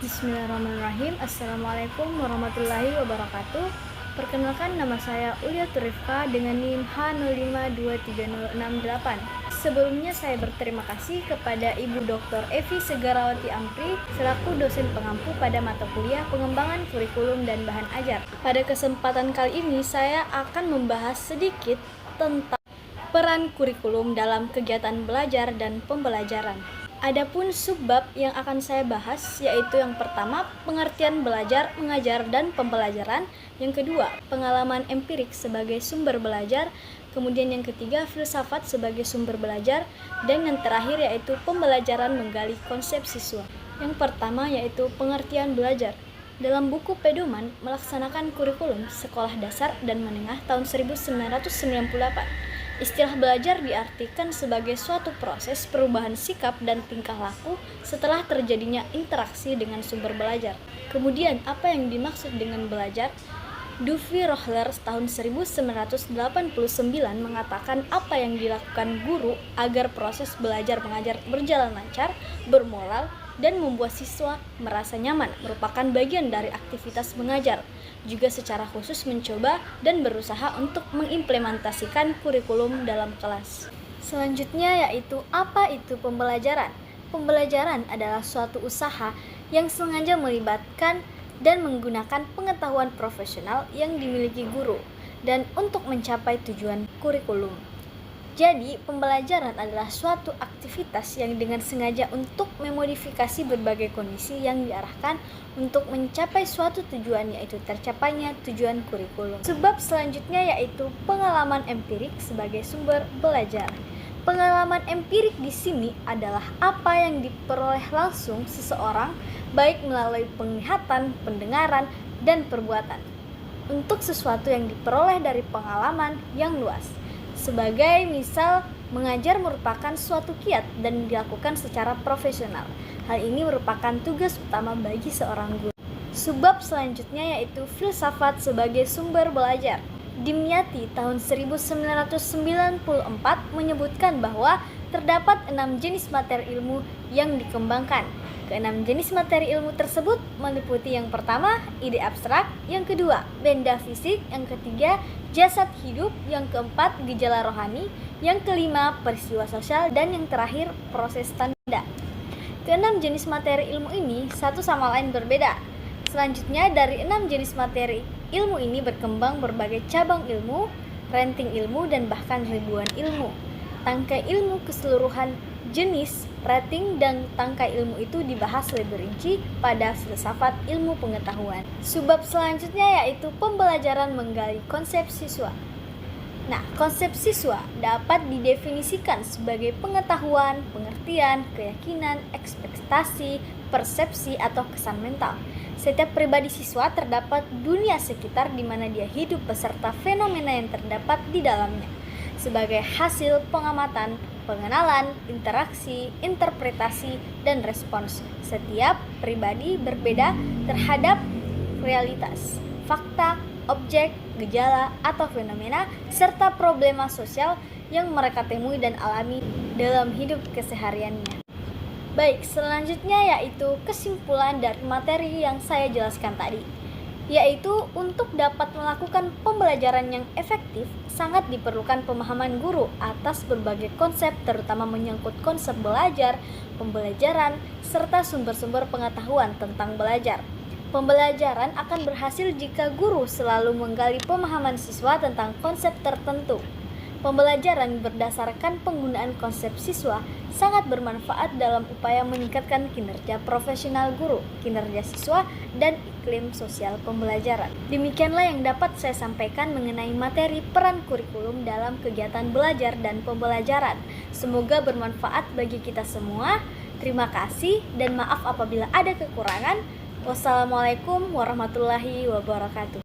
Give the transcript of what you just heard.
Bismillahirrahmanirrahim. Assalamualaikum warahmatullahi wabarakatuh. Perkenalkan, nama saya Ulia Turifka dengan NIM H0523068. Sebelumnya saya berterima kasih kepada Ibu Dr. Evi Segarawati Ampri selaku dosen pengampu pada mata kuliah pengembangan kurikulum dan bahan ajar. Pada kesempatan kali ini saya akan membahas sedikit tentang peran kurikulum dalam kegiatan belajar dan pembelajaran. Adapun subbab yang akan saya bahas yaitu yang pertama, pengertian belajar, mengajar, dan pembelajaran. Yang kedua, pengalaman empirik sebagai sumber belajar. Kemudian yang ketiga, filsafat sebagai sumber belajar. Dan yang terakhir yaitu pembelajaran menggali konsep siswa. Yang pertama yaitu pengertian belajar. Dalam buku Pedoman Melaksanakan Kurikulum Sekolah Dasar dan Menengah tahun 1998, istilah belajar diartikan sebagai suatu proses perubahan sikap dan tingkah laku setelah terjadinya interaksi dengan sumber belajar. Kemudian, apa yang dimaksud dengan belajar? Duvie Rohler tahun 1989 mengatakan apa yang dilakukan guru agar proses belajar mengajar berjalan lancar, bermoral, dan membuat siswa merasa nyaman merupakan bagian dari aktivitas mengajar, juga secara khusus mencoba dan berusaha untuk mengimplementasikan kurikulum dalam kelas. Selanjutnya yaitu apa itu pembelajaran? Pembelajaran adalah suatu usaha yang sengaja melibatkan dan menggunakan pengetahuan profesional yang dimiliki guru dan untuk mencapai tujuan kurikulum. Jadi, pembelajaran adalah suatu aktivitas yang dengan sengaja untuk memodifikasi berbagai kondisi yang diarahkan untuk mencapai suatu tujuan, yaitu tercapainya tujuan kurikulum. Sebab selanjutnya yaitu pengalaman empirik sebagai sumber belajar. Pengalaman empirik di sini adalah apa yang diperoleh langsung seseorang, baik melalui penglihatan, pendengaran, dan perbuatan, untuk sesuatu yang diperoleh dari pengalaman yang luas. Sebagai misal, mengajar merupakan suatu kiat dan dilakukan secara profesional. Hal ini merupakan tugas utama bagi seorang guru. Subbab selanjutnya yaitu filsafat sebagai sumber belajar. Dimyati tahun 1994 menyebutkan bahwa terdapat 6 jenis materi ilmu yang dikembangkan. Keenam jenis materi ilmu tersebut meliputi yang pertama, ide abstrak, yang kedua, benda fisik, yang ketiga, jasad hidup, yang keempat, gejala rohani, yang kelima, peristiwa sosial, dan yang terakhir, proses tanda. Keenam jenis materi ilmu ini satu sama lain berbeda. Selanjutnya, dari 6 jenis materi ilmu ini berkembang berbagai cabang ilmu, ranting ilmu, dan bahkan ribuan ilmu. Tangkai ilmu keseluruhan jenis, rating, dan tangkai ilmu itu dibahas lebih rinci pada filsafat ilmu pengetahuan. Subbab selanjutnya yaitu pembelajaran menggali konsep siswa. Nah, konsep siswa dapat didefinisikan sebagai pengetahuan, pengertian, keyakinan, ekspektasi, persepsi, atau kesan mental. Setiap pribadi siswa terdapat dunia sekitar di mana dia hidup beserta fenomena yang terdapat di dalamnya. Sebagai hasil pengamatan, pengenalan, interaksi, interpretasi, dan respons. Setiap pribadi berbeda terhadap realitas, fakta, objek, gejala, atau fenomena, serta problema sosial yang mereka temui dan alami dalam hidup kesehariannya. Baik, selanjutnya yaitu kesimpulan dari materi yang saya jelaskan tadi, yaitu untuk dapat melakukan pembelajaran yang efektif sangat diperlukan pemahaman guru atas berbagai konsep, terutama menyangkut konsep belajar, pembelajaran, serta sumber-sumber pengetahuan tentang belajar. Pembelajaran akan berhasil jika guru selalu menggali pemahaman siswa tentang konsep tertentu. Pembelajaran berdasarkan penggunaan konsep siswa sangat bermanfaat dalam upaya meningkatkan kinerja profesional guru, kinerja siswa, dan iklim sosial pembelajaran. Demikianlah yang dapat saya sampaikan mengenai materi peran kurikulum dalam kegiatan belajar dan pembelajaran. Semoga bermanfaat bagi kita semua. Terima kasih dan maaf apabila ada kekurangan. Wassalamualaikum warahmatullahi wabarakatuh.